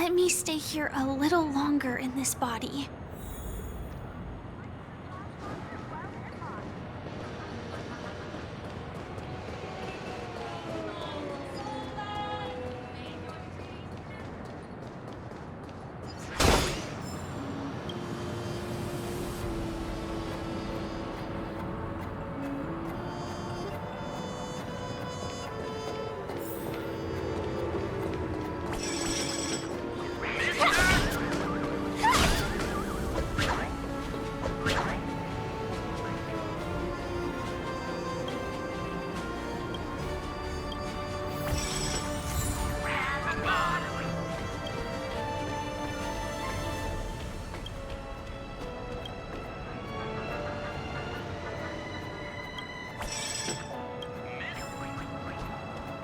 Let me stay here a little longer in this body.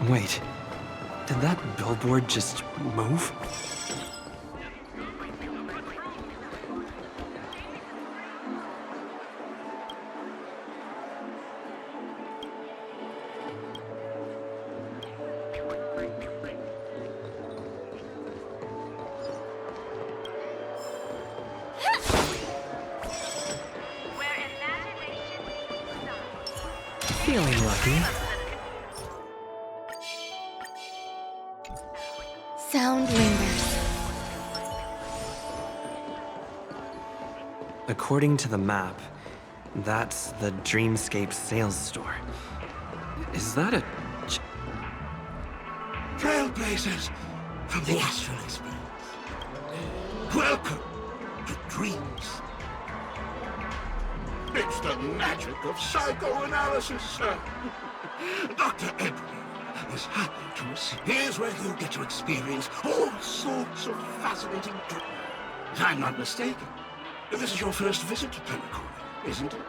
Wait, did that billboard just move? Feeling lucky. Sound lingers. According to the map, that's the Dreamscape sales store. Is that a... Trailblazers from the astral experience. Welcome to Dreams. It's the magic of psychoanalysis, sir. Dr. Edward is happy to receive. Here's where you get to experience all sorts of fascinating dreams. If I'm not mistaken, this is your first visit to Pelican, isn't it?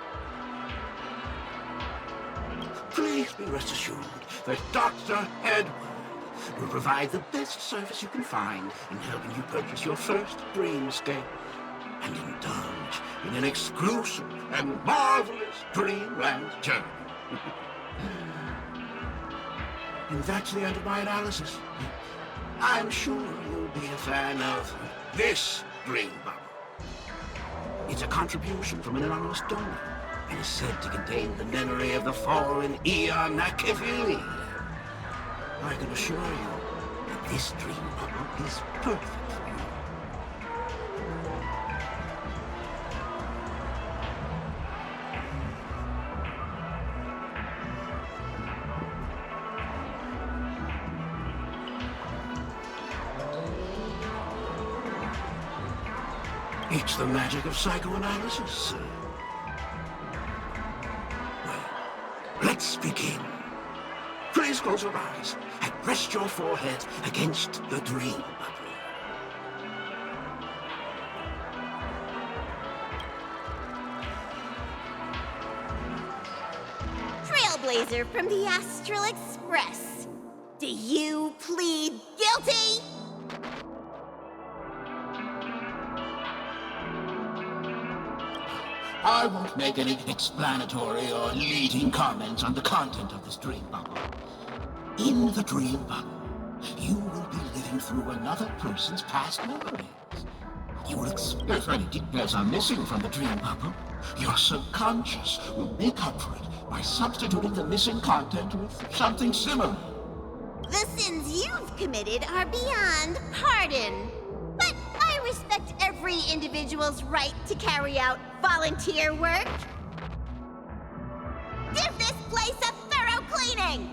Please be rest assured that Dr. Edward will provide the best service you can find in helping you purchase your first dreamscape and indulge in an exclusive and marvelous dreamland journey. And that's the end of my analysis. I'm sure you'll be a fan of this dream bubble. It's a contribution from an anonymous donor and is said to contain the memory of the fallen Eon Nakivili. I can assure you that this dream bubble is perfect for you. It's the magic of psychoanalysis, sir. Well, let's begin. Please close your eyes and rest your forehead against the dream bubble. Trailblazer from the Astral Express. Do you plead guilty? I won't make any explanatory or leading comments on the content of this dream bubble. In the dream bubble, you will be living through another person's past memories. You will experience any details are missing from the dream bubble. Your subconscious will make up for it by substituting the missing content with something similar. The sins you've committed are beyond pardon. But I respect every individual's right to carry out volunteer work. Give this place a thorough cleaning!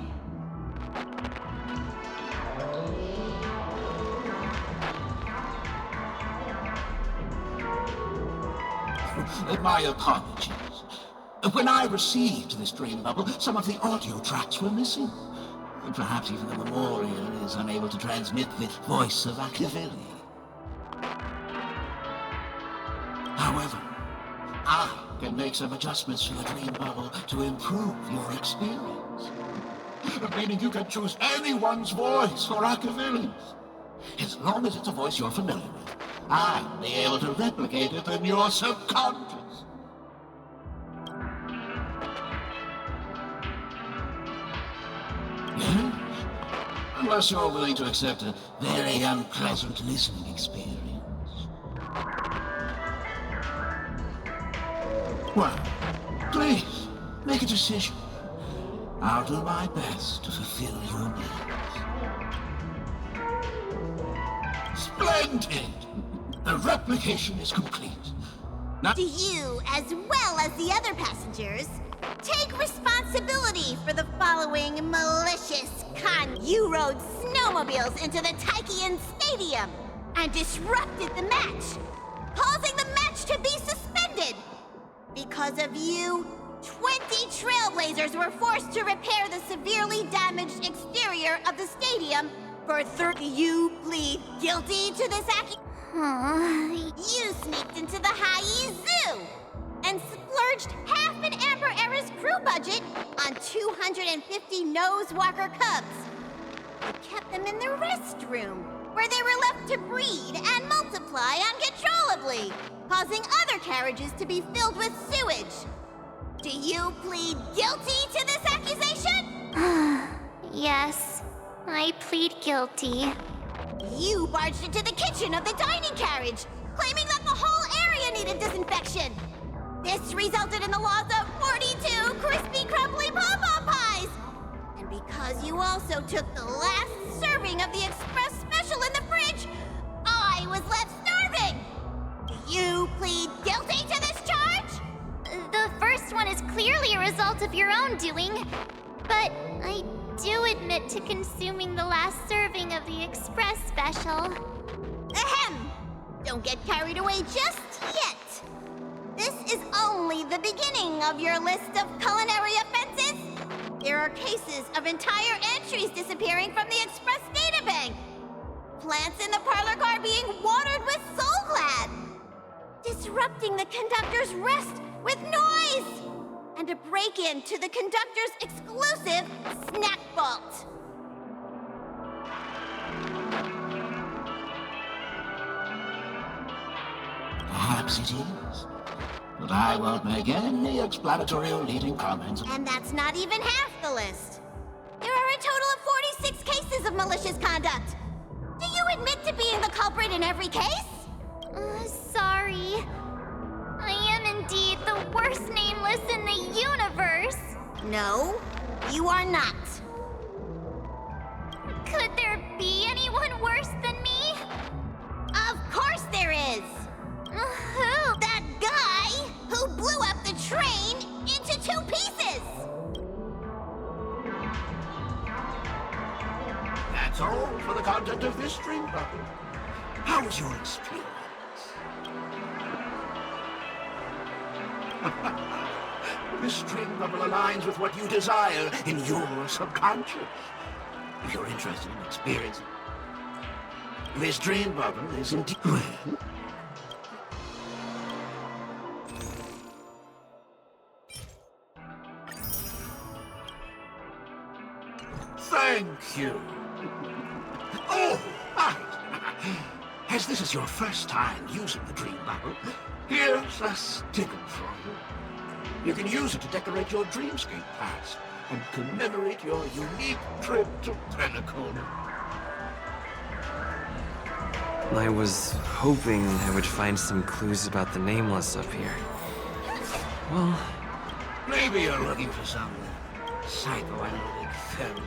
My apologies. When I received this dream bubble, some of the audio tracks were missing. Perhaps even the memorial is unable to transmit the voice of Akavili. However, I can make some adjustments to the dream bubble to improve your experience. Meaning you can choose anyone's voice for Akavili's. As long as it's a voice you're familiar with, I'll be able to replicate it in your subconscious. Yes? Unless you're willing to accept a very unpleasant listening experience. Well, please, make a decision. I'll do my best to fulfill your needs. Splendid! The replication is complete. Now, Do you, as well as the other passengers, take responsibility for the following malicious You rode snowmobiles into the Taikian Stadium and disrupted the match, causing the match to be suspended. Because of you, 20 trailblazers were forced to repair the severely damaged exterior of the stadium for 30. You plead guilty to this You sneaked into the Haie Zoo and splurged half an Amber Era's crew budget on 250 Nosewalker cubs. You kept them in the restroom, where they were left to breed and multiply uncontrollably, causing other carriages to be filled with sewage. Do you plead guilty to this accusation? Yes, I plead guilty. You barged into the kitchen of the dining carriage, claiming that the whole area needed disinfection. This resulted in the loss of 42 crispy, crumbly pom-pom pies. And because you also took the last serving of the express special in the fridge, I was left starving. Do you plead guilty to this charge? The first one is clearly a result of your own doing, but I do admit to consuming the last serving of the express special. Ahem! Don't get carried away just yet. This is only the beginning of your list of culinary offenses. There are cases of entire entries disappearing from the express databank. Plants in the parlor car being watered with Soul Glad. Disrupting the conductor's rest with noise. And a break-in to the conductor's exclusive snack vault. perhaps it is. But I won't make any explanatory or leading comments. And that's not even half the list. There are a total of 46 cases of malicious conduct. Do you admit to being the culprit in every case? Sorry. I am indeed the worst nameless in the universe. No, you are not. Could there be anyone worse than me? Of course there is. Who? That guy who blew up the train into 2 pieces. That's all for the content of this dream bubble. How was your experience? This dream bubble aligns with what you desire in your subconscious. If you're interested in experiencing this dream bubble is indeed... Well, thank you. Oh, right. As this is your first time using the dream bubble, here's a sticker for you. You can use it to decorate your dreamscape past and commemorate your unique trip to Pinnacle. I was hoping I would find some clues about the Nameless up here. Well, Maybe you're looking for some psychoanalytic film.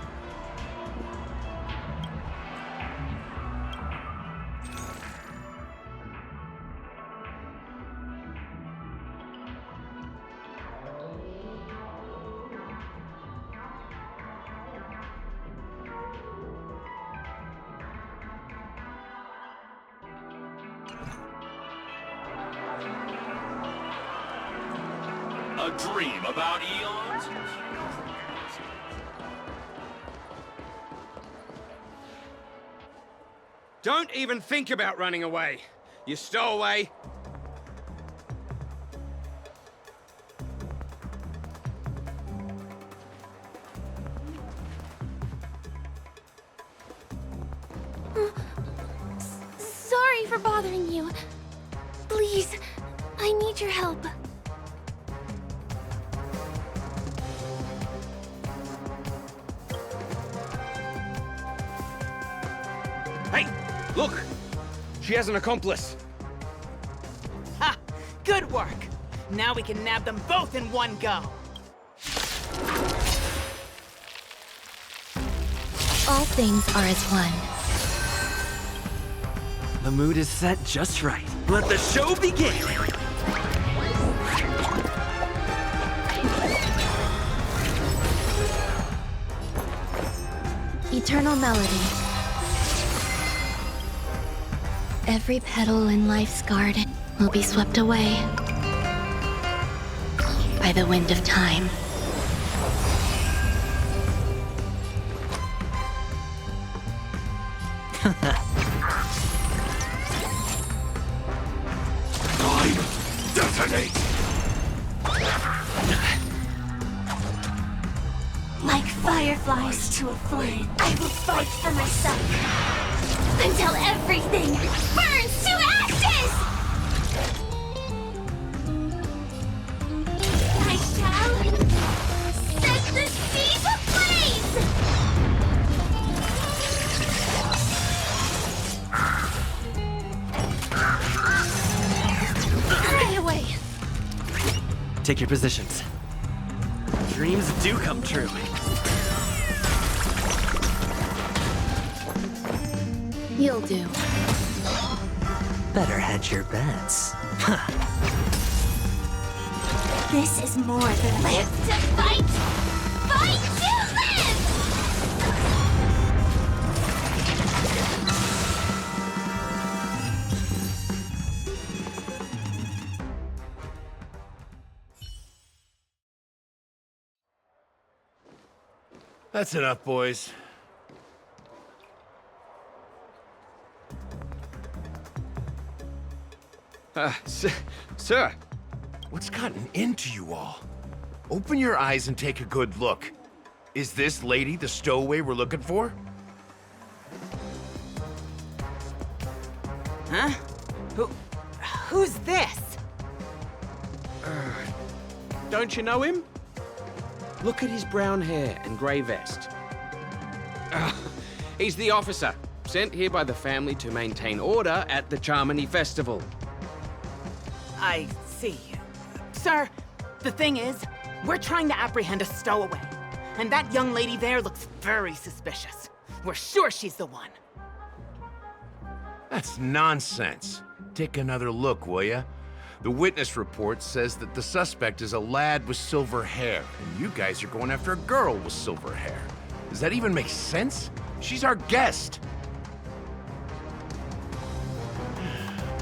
A dream about eons? Don't even think about running away. You stowaway. Sorry for bothering you. Please, I need your help. Look! She has an accomplice. Ha! Good work! Now we can nab them both in one go! All things are as one. The mood is set just right. Let the show begin! Eternal melody. Every petal in life's garden will be swept away by the wind of time. Detonate! Like fireflies to a flame, I will fight for myself until everything burns to ashes! I shall set the seas ablaze! Stay away! Take your positions. Dreams do come true. You'll do. Better hedge your bets. This is more than live to fight! Fight to live! That's enough, boys. Sir, What's gotten into you all? Open your eyes and take a good look. Is this lady the stowaway we're looking for? Huh? Who's this? don't you know him? Look at his brown hair and grey vest. He's the officer, sent here by the family to maintain order at the Charmony Festival. I see. Sir, the thing is, we're trying to apprehend a stowaway. And that young lady there looks very suspicious. We're sure she's the one. That's nonsense. Take another look, will ya? The witness report says that the suspect is a lad with silver hair, and you guys are going after a girl with silver hair. Does that even make sense? She's our guest.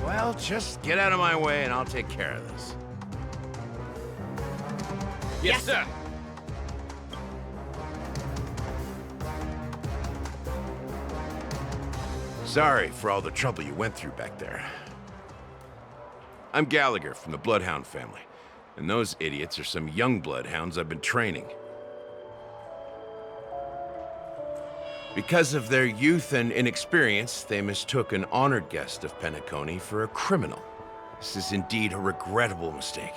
Well, just get out of my way and I'll take care of this. Yes, sir. Sorry for all the trouble you went through back there. I'm Gallagher from the Bloodhound family, and those idiots are some young bloodhounds I've been training. Because of their youth and inexperience, they mistook an honored guest of Penacony for a criminal. This is indeed a regrettable mistake.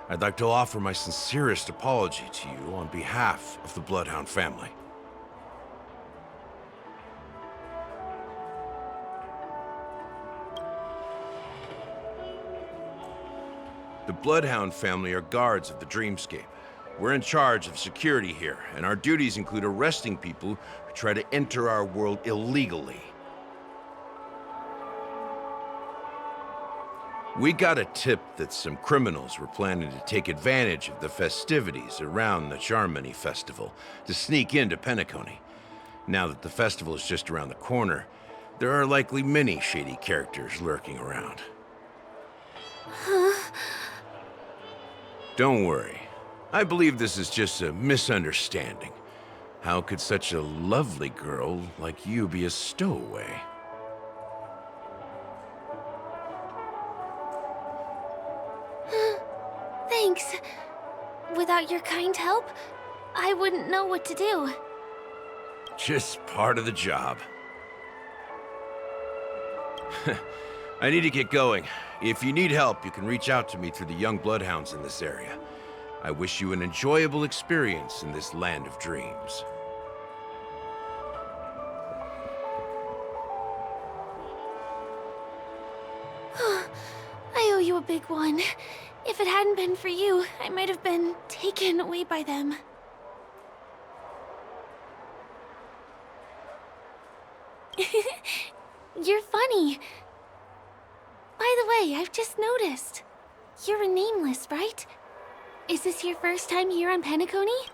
I'd like to offer my sincerest apology to you on behalf of the Bloodhound family. The Bloodhound family are guards of the Dreamscape. We're in charge of security here, and our duties include arresting people who try to enter our world illegally. We got a tip that some criminals were planning to take advantage of the festivities around the Charmony Festival to sneak into Penacony. Now that the festival is just around the corner, there are likely many shady characters lurking around. Don't worry. I believe this is just a misunderstanding. How could such a lovely girl like you be a stowaway? Thanks. Without your kind help, I wouldn't know what to do. Just part of the job. I need to get going. If you need help, you can reach out to me through the young bloodhounds in this area. I wish you an enjoyable experience in this land of dreams. you a big one. If it hadn't been for you, I might have been taken away by them. You're funny. By the way, I've just noticed. You're a nameless, right? Is this your first time here on Penacony?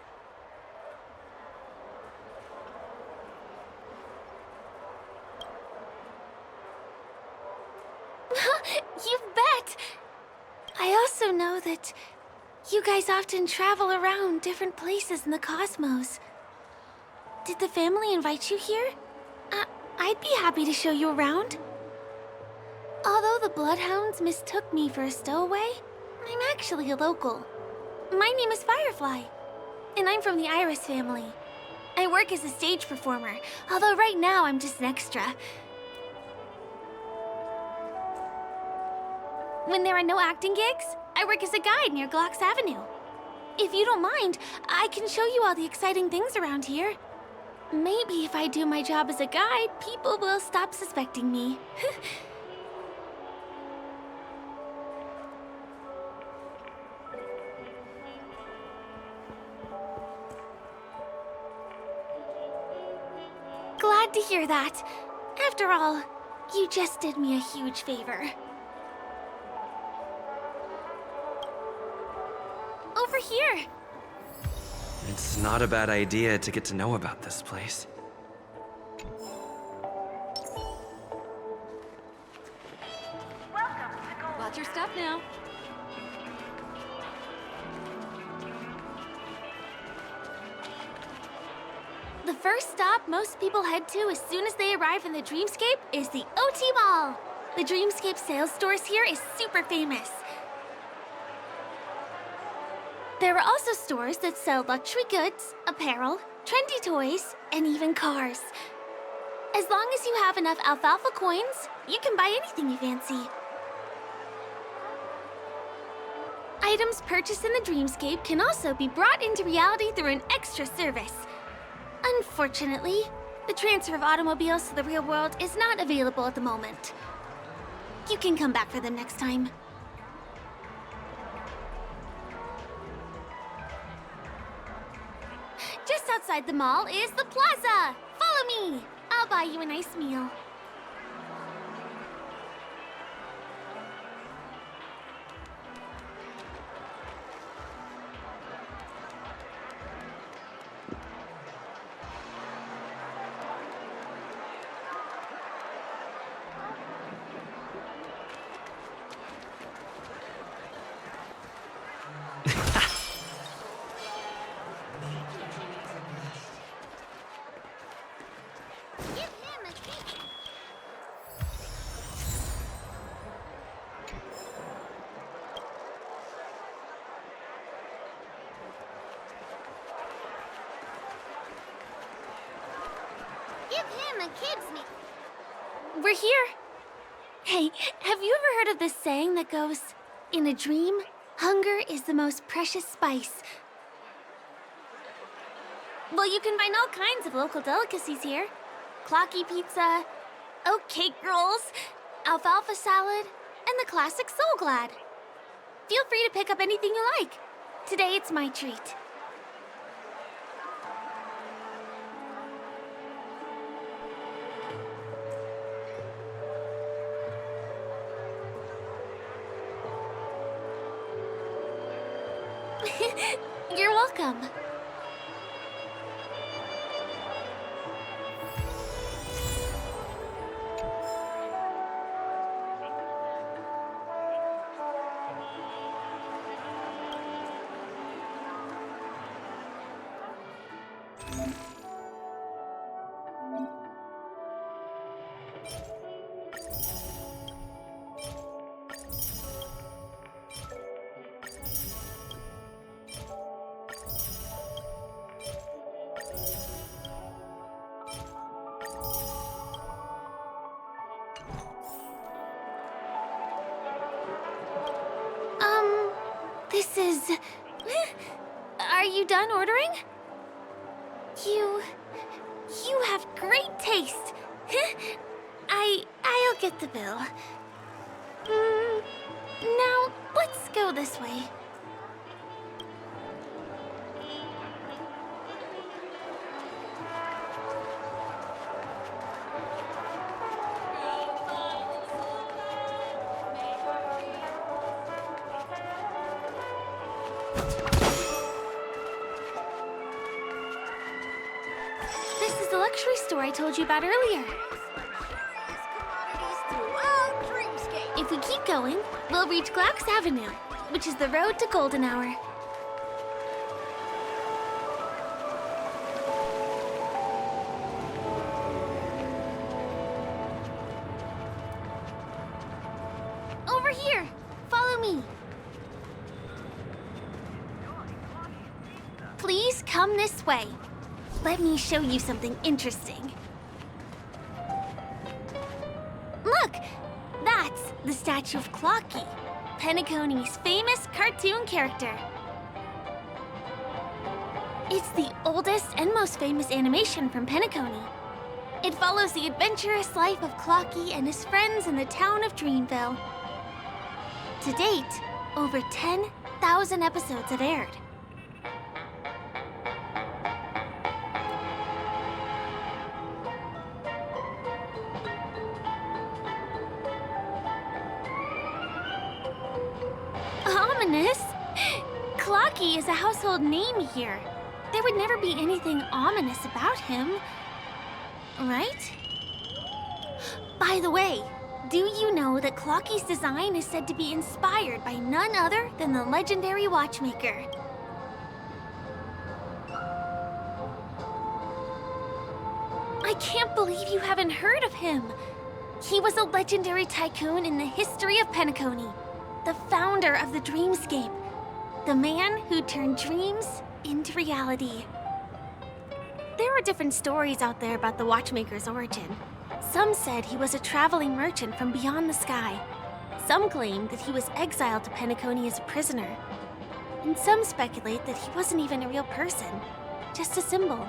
You bet! I also know that you guys often travel around different places in the cosmos. Did the family invite you here? I'd be happy to show you around. Although the Bloodhounds mistook me for a stowaway, I'm actually a local. My name is Firefly, and I'm from the Iris family. I work as a stage performer, although right now I'm just an extra. When there are no acting gigs, I work as a guide near Glocks Avenue. If you don't mind, I can show you all the exciting things around here. Maybe if I do my job as a guide, people will stop suspecting me. Glad to hear that. After all, you just did me a huge favor. Over here. It's not a bad idea to get to know about this place. Watch your step now. The first stop most people head to as soon as they arrive in the Dreamscape is the OT Mall. The Dreamscape sales stores here is super famous. There are also stores that sell luxury goods, apparel, trendy toys, and even cars. As long as you have enough alfalfa coins, you can buy anything you fancy. Items purchased in the Dreamscape can also be brought into reality through an extra service. Unfortunately, the transfer of automobiles to the real world is not available at the moment. You can come back for them next time. Just outside the mall is the plaza! Follow me! I'll buy you a nice meal. Give him a kid's meal. We're here. Hey, have you ever heard of this saying that goes, in a dream, hunger is the most precious spice? Well, you can find all kinds of local delicacies here. Clocky pizza, oat cake rolls, alfalfa salad, and the classic Soul Glad. Feel free to pick up anything you like. Today it's my treat. You're welcome. This is... Are you done ordering? You have great taste. I'll get the bill. Now go this way. This is the luxury store I told you about earlier. If we keep going, we'll reach Glauc's Avenue, which is the road to Golden Hour. Over here! Follow me. Please come this way. Let me show you something interesting. Look! That's the statue of Clocky, Penacony's famous cartoon character. It's the oldest and most famous animation from Penacony. It follows the adventurous life of Clocky and his friends in the town of Dreamville. To date, over 10,000 episodes have aired. Ominous? Clocky is a household name here. There would never be anything ominous about him, right? By the way, do you know that Clocky's design is said to be inspired by none other than the legendary watchmaker? I can't believe you haven't heard of him. He was a legendary tycoon in the history of Penacony, the founder of the Dreamscape, the man who turned dreams into reality. There are different stories out there about the watchmaker's origin. Some said he was a traveling merchant from beyond the sky. Some claim that he was exiled to Penacony as a prisoner. And some speculate that he wasn't even a real person, just a symbol.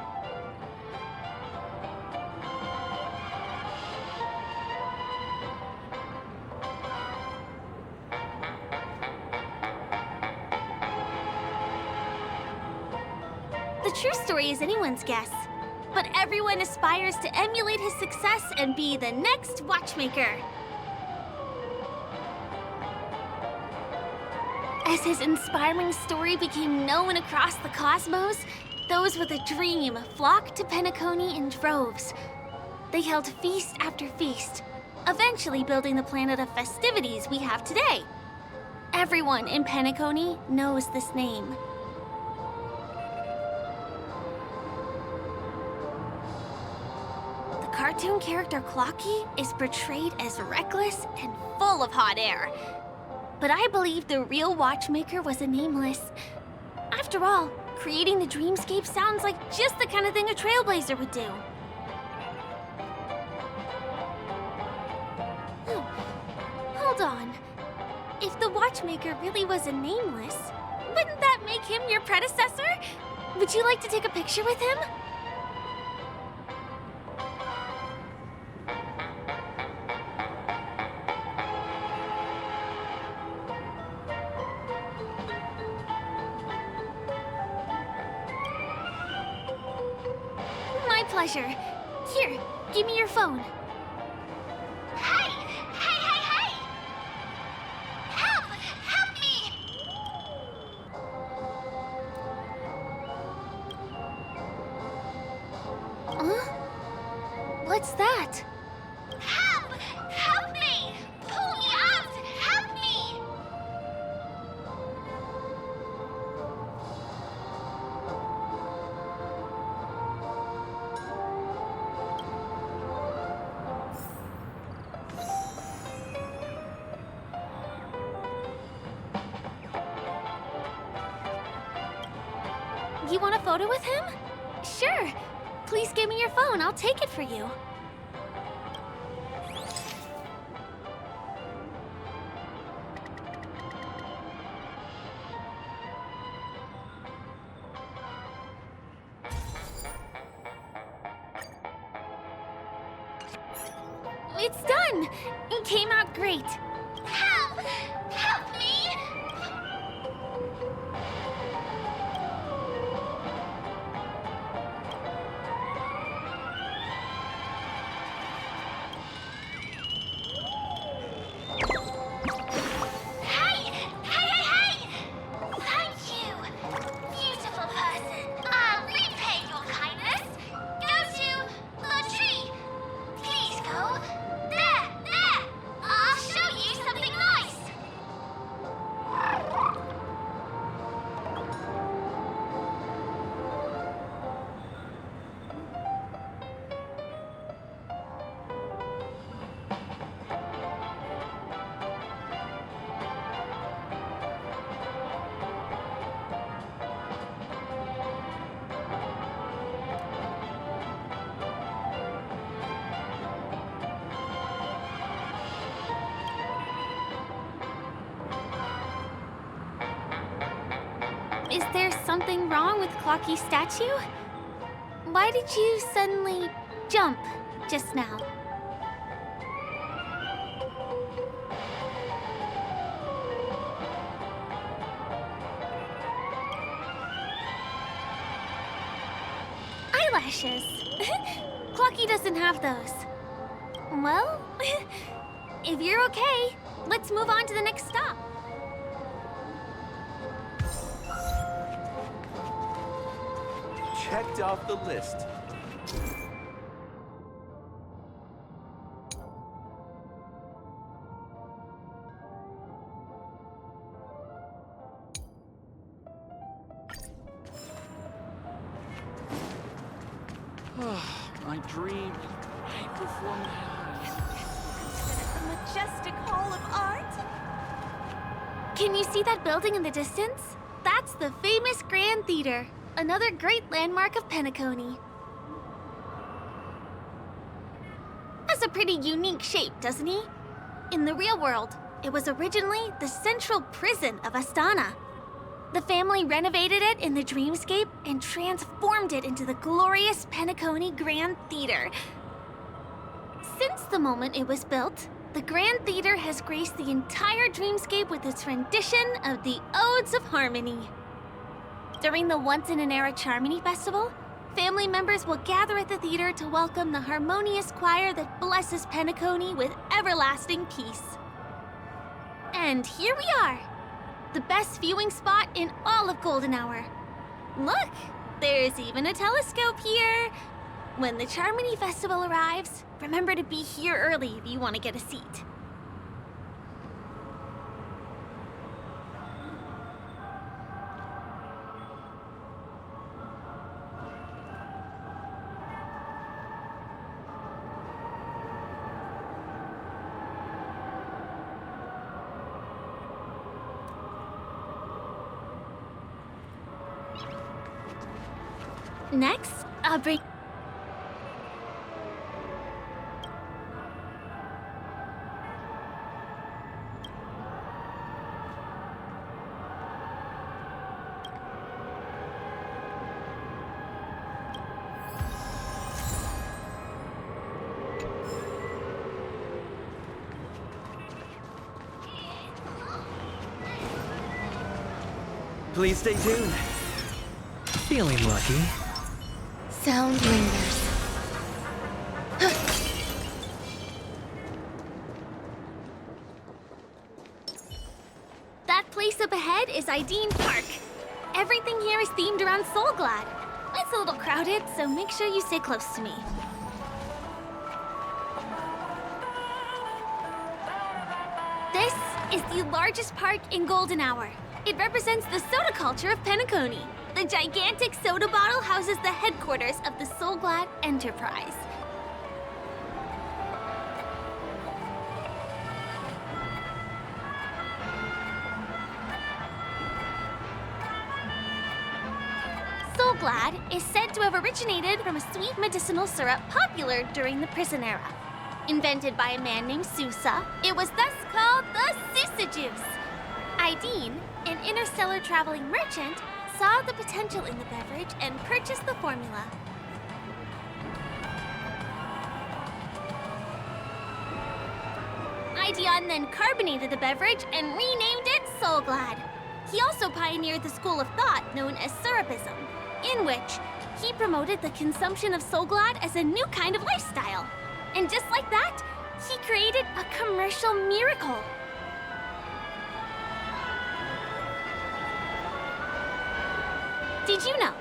The true story is anyone's guess, but everyone aspires to emulate his success and be the next watchmaker. As his inspiring story became known across the cosmos, those with a dream flocked to Penacony in droves. They held feast after feast, eventually building the planet of festivities we have today. Everyone in Penacony knows this name. Cartoon character Clocky is portrayed as reckless and full of hot air. But I believe the real watchmaker was a nameless. After all, creating the dreamscape sounds like just the kind of thing a trailblazer would do. Hold on. If the watchmaker really was a nameless, wouldn't that make him your predecessor? Would you like to take a picture with him? Pleasure. Here, give me your phone. Hey! Hey, hey, hey! Help! Help me! Huh? What's that? Help! Help me! Pull me out! Help me! You want a photo with him? Sure. Please give me your phone. I'll take it for you. It's done! It came out great. Help! Help me! Is there something wrong with Clocky's statue? Why did you suddenly jump just now? Eyelashes. Clocky doesn't have those. Well, if you're okay, let's move on to the next stop. Checked off the list. My dream is right before my eyes. A majestic hall of art? Can you see that building in the distance? That's the famous Grand Theater, another great landmark of Penacony. Has a pretty unique shape, doesn't he? In the real world, it was originally the central prison of Astana. The family renovated it in the dreamscape and transformed it into the glorious Penacony Grand Theater. Since the moment it was built, the Grand Theater has graced the entire dreamscape with its rendition of the Odes of Harmony. During the Once-in-an-Era Charmony Festival, family members will gather at the theater to welcome the harmonious choir that blesses Penacony with everlasting peace. And here we are, the best viewing spot in all of Golden Hour. Look, there's even a telescope here. When the Charmony Festival arrives, remember to be here early if you want to get a seat. Next, I'll bring... Please stay tuned. Feeling lucky. Sound lingers. That place up ahead is Ideen Park. Everything here is themed around Soulglad. It's a little crowded, so make sure you stay close to me. This is the largest park in Golden Hour. It represents the soda culture of Penacony. The gigantic soda bottle houses the headquarters of the Soulglad Enterprise. Soulglad is said to have originated from a sweet medicinal syrup popular during the prison era. Invented by a man named Sousa, it was thus called the Sousa Juice. Ideen, an interstellar traveling merchant, saw the potential in the beverage and purchased the formula. Ideon then carbonated the beverage and renamed it Soulglad. He also pioneered the school of thought known as Syrupism, in which he promoted the consumption of Soulglad as a new kind of lifestyle. And just like that, he created a commercial miracle. Did you know?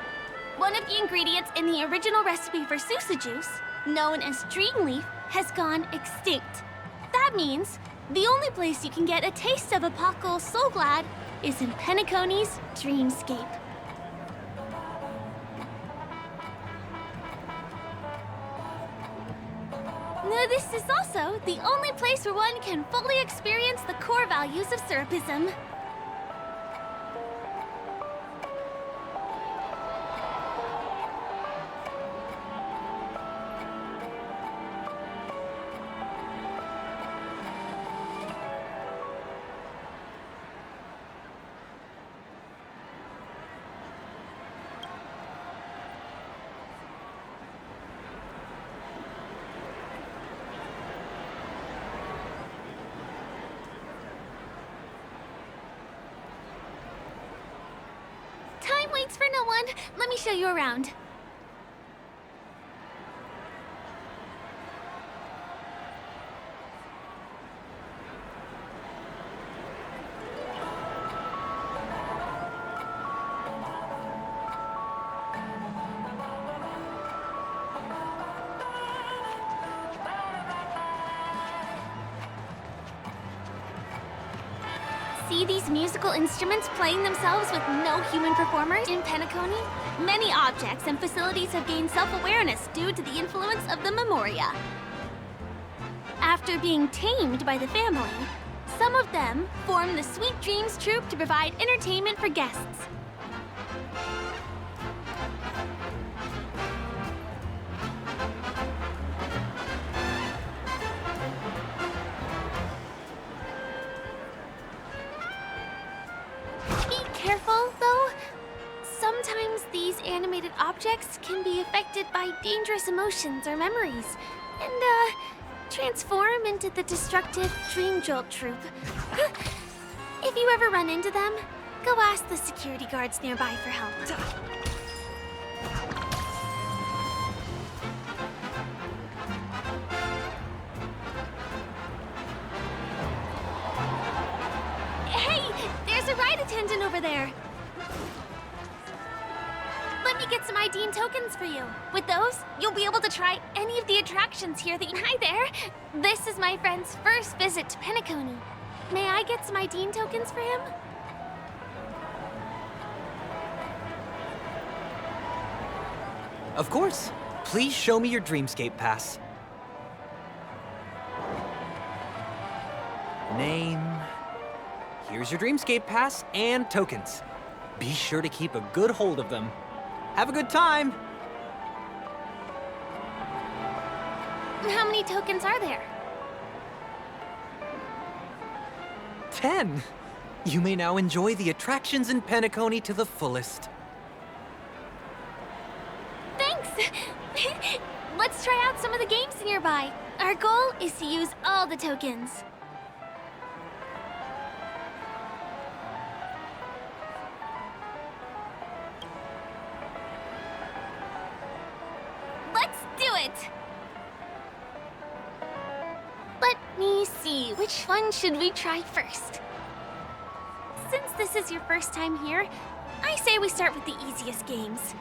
One of the ingredients in the original recipe for Sousa Juice, known as Dream Leaf, has gone extinct. That means the only place you can get a taste of Apocal Soulglad is in Penacony's Dreamscape. Now, this is also the only place where one can fully experience the core values of Syrupism. Thanks for no one. Let me show you around. See these musical instruments playing themselves with no human performers in Penacony? Many objects and facilities have gained self-awareness due to the influence of the Memoria. After being tamed by the family, some of them form the Sweet Dreams Troupe to provide entertainment for guests. Careful, though. Sometimes these animated objects can be affected by dangerous emotions or memories, and, transform into the destructive Dream Jolt Troupe. If you ever run into them, go ask the security guards nearby for help. Hey, there's a ride attendant over there. Let me get some ID and tokens for you. With those, you'll be able to try any of the attractions here that Hi there! This is my friend's first visit to Penacony. May I get some ID and tokens for him? Of course. Please show me your Dreamscape pass. Name. Here's your Dreamscape pass and tokens. Be sure to keep a good hold of them. Have a good time! How many tokens are there? 10! You may now enjoy the attractions in Penacony to the fullest. Thanks! Let's try out some of the games nearby. Our goal is to use all the tokens. Let's do it! Let me see, which one should we try first? Since this is your first time here, I say we start with the easiest games.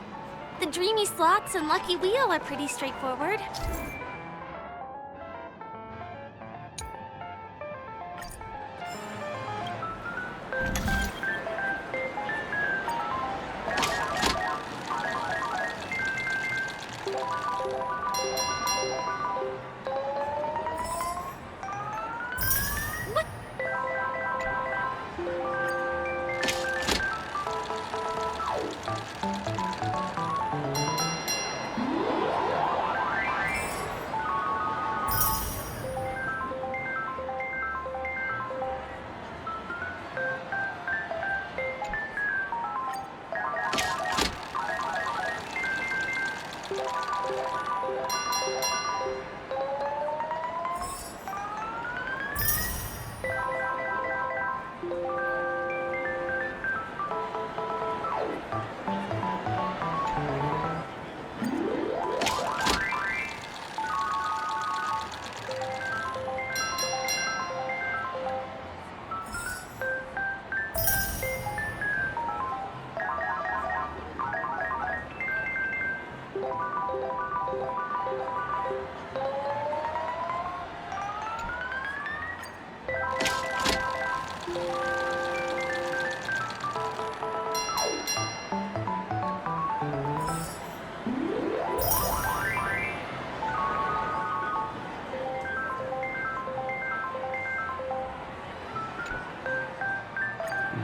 The Dreamy Slots and Lucky Wheel are pretty straightforward.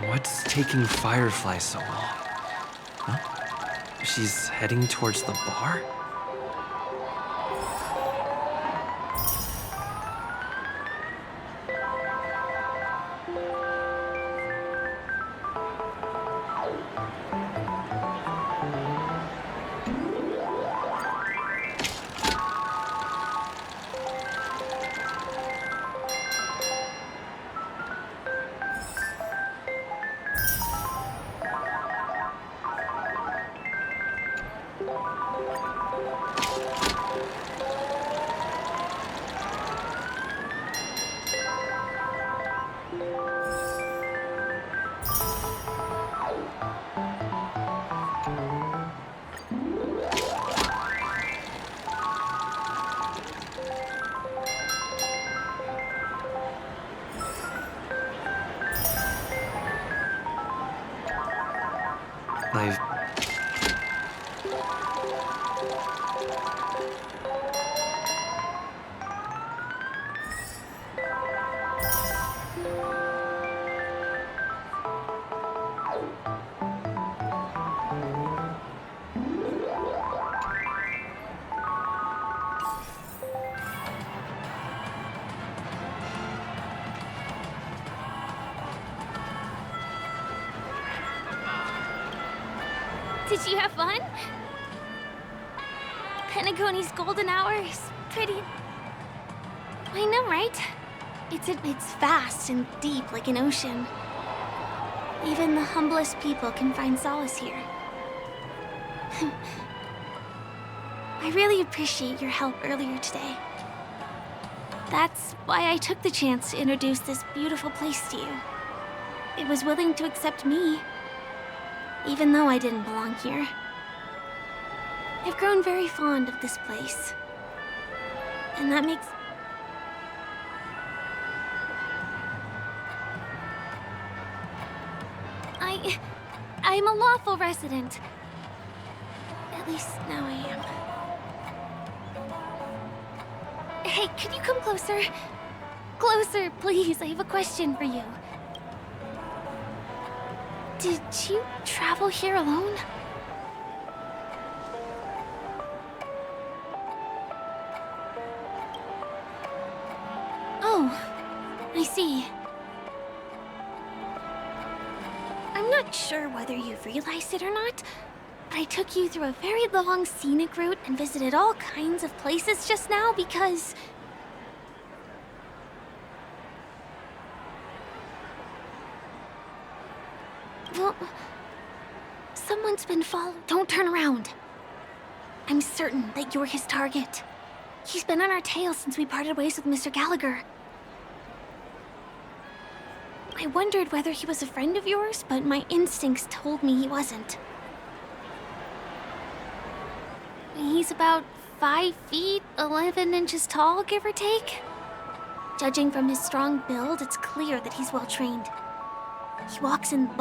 What's taking Firefly so long? Huh? She's heading towards the bar? I've... Did you have fun? Penacony's golden hour is pretty... I know, right? It's vast and deep like an ocean. Even the humblest people can find solace here. I really appreciate your help earlier today. That's why I took the chance to introduce this beautiful place to you. It was willing to accept me, even though I didn't belong here. I've grown very fond of this place. And that makes... I'm a lawful resident. At least now I am. Hey, could you come closer? Closer, please. I have a question for you. Did you travel here alone? Oh, I see. I'm not sure whether you've realized it or not, but I took you through a very long scenic route and visited all kinds of places just now because... well, someone's been following... Don't turn around. I'm certain that you're his target. He's been on our tail since we parted ways with Mr. Gallagher. I wondered whether he was a friend of yours, but my instincts told me he wasn't. He's about 5 feet, 11 inches tall, give or take. Judging from his strong build, it's clear that he's well trained. He walks in